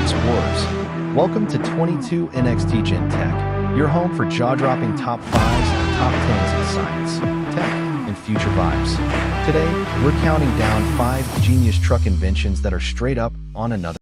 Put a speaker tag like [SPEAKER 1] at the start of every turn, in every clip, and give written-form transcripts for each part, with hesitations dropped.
[SPEAKER 1] Physics Wars. Welcome to 22 NXT Gen Tech, your home for jaw-dropping top 5s and top 10s in science, tech, and future vibes. Today, we're counting down 5 genius truck inventions that are straight up on another.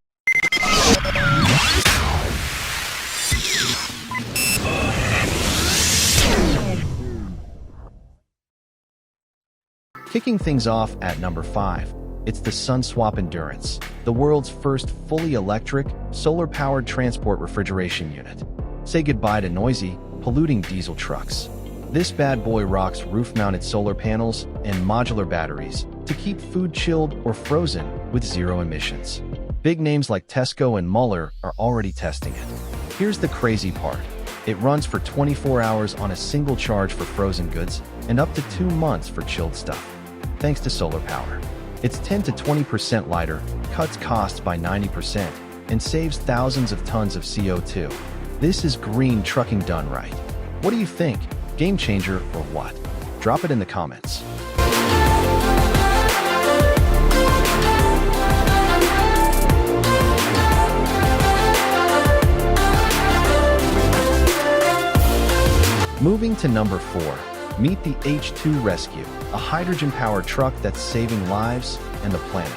[SPEAKER 1] Kicking things off at number 5, it's the Sunswap Endurance, the world's first fully electric, solar-powered transport refrigeration unit. Say goodbye to noisy, polluting diesel trucks. This bad boy rocks roof-mounted solar panels and modular batteries to keep food chilled or frozen with zero emissions. Big names like Tesco and Muller are already testing it. Here's the crazy part. It runs for 24 hours on a single charge for frozen goods and up to 2 months for chilled stuff. Thanks to solar power. It's 10 to 20% lighter, cuts costs by 90%, and saves thousands of tons of CO2. This is green trucking done right. What do you think? Game changer or what? Drop it in the comments. Moving to number 4. Meet the H2 Rescue, a hydrogen-powered truck that's saving lives and the planet.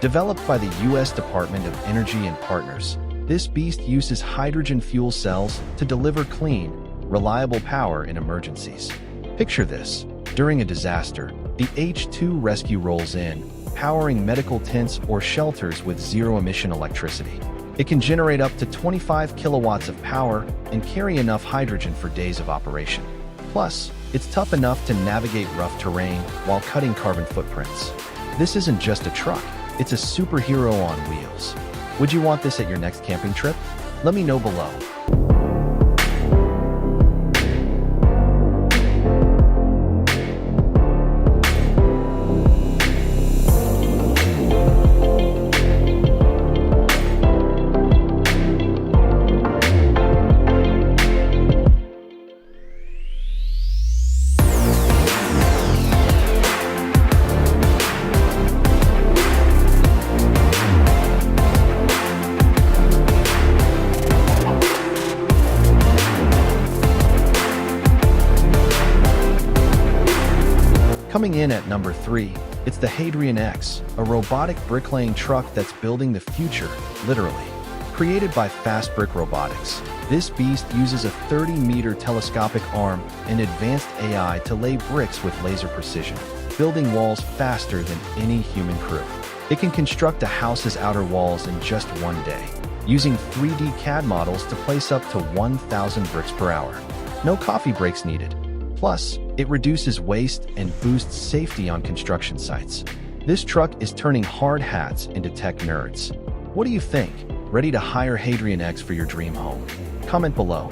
[SPEAKER 1] Developed by the U.S. Department of Energy and Partners, this beast uses hydrogen fuel cells to deliver clean, reliable power in emergencies. Picture this. During a disaster, the H2 Rescue rolls in, powering medical tents or shelters with zero-emission electricity. It can generate up to 25 kilowatts of power and carry enough hydrogen for days of operation. Plus, it's tough enough to navigate rough terrain while cutting carbon footprints. This isn't just a truck, it's a superhero on wheels. Would you want this at your next camping trip? Let me know below. Coming in at number 3, it's the Hadrian X, a robotic bricklaying truck that's building the future, literally. Created by Fast Brick Robotics, this beast uses a 30-meter telescopic arm and advanced AI to lay bricks with laser precision, building walls faster than any human crew. It can construct a house's outer walls in just 1 day, using 3D CAD models to place up to 1,000 bricks per hour. No coffee breaks needed. Plus, it reduces waste and boosts safety on construction sites. This truck is turning hard hats into tech nerds. What do you think? Ready to hire Hadrian X for your dream home? Comment below.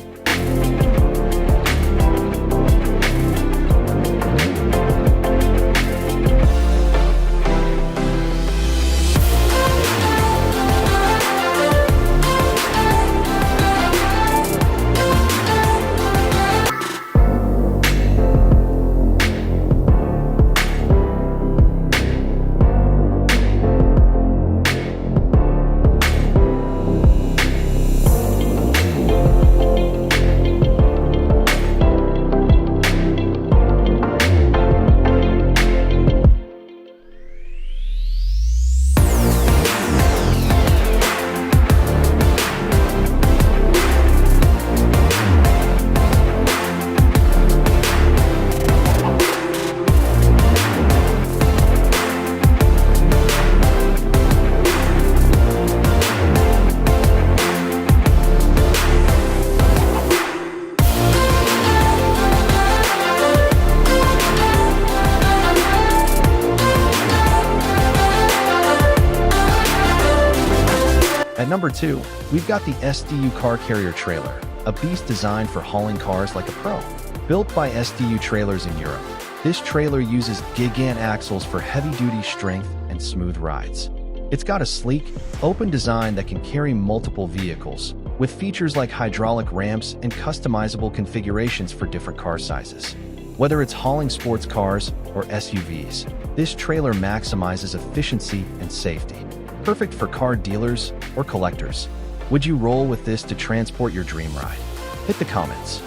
[SPEAKER 1] At number 2, we've got the STU Car Carrier trailer, a beast designed for hauling cars like a pro. Built by STU Trailers in Europe, this trailer uses gigant axles for heavy-duty strength and smooth rides. It's got a sleek, open design that can carry multiple vehicles, with features like hydraulic ramps and customizable configurations for different car sizes. Whether it's hauling sports cars or SUVs, this trailer maximizes efficiency and safety. Perfect for car dealers or collectors. Would you roll with this to transport your dream ride? Hit the comments.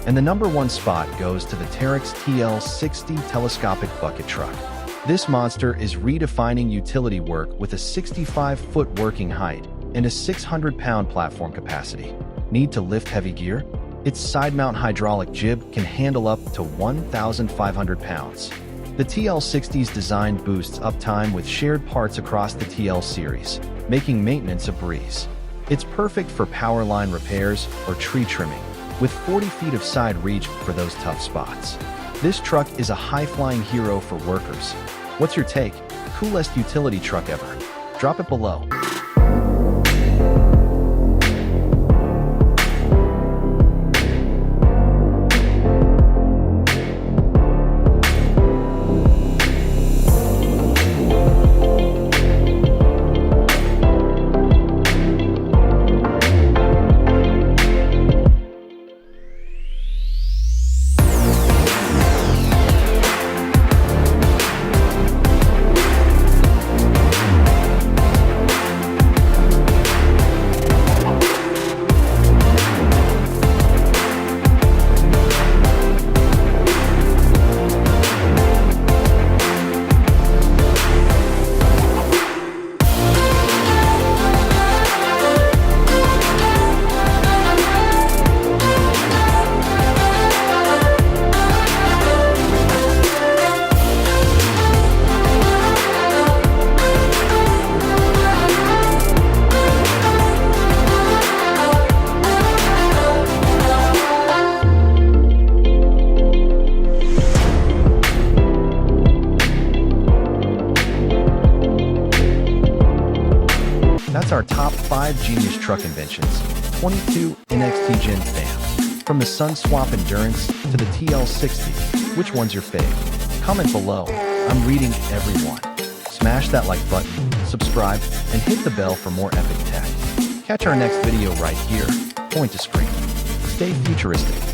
[SPEAKER 1] And the number one spot goes to the Terex TL60 telescopic bucket truck. This monster is redefining utility work with a 65-foot working height and a 600-pound platform capacity. Need to lift heavy gear? Its side-mount hydraulic jib can handle up to 1,500 pounds. The TL60's design boosts uptime with shared parts across the TL series, making maintenance a breeze. It's perfect for power line repairs or tree trimming, with 40 feet of side reach for those tough spots. This truck is a high-flying hero for workers. What's your take? Coolest utility truck ever? Drop it below. That's our top 5 genius truck inventions. 22 NXT Gen fam. From the Sunswap Endurance to the TL60, which one's your fave? Comment below. I'm reading every one. Smash that like button, subscribe, and hit the bell for more epic tech. Catch our next video right here. Point to screen. Stay futuristic.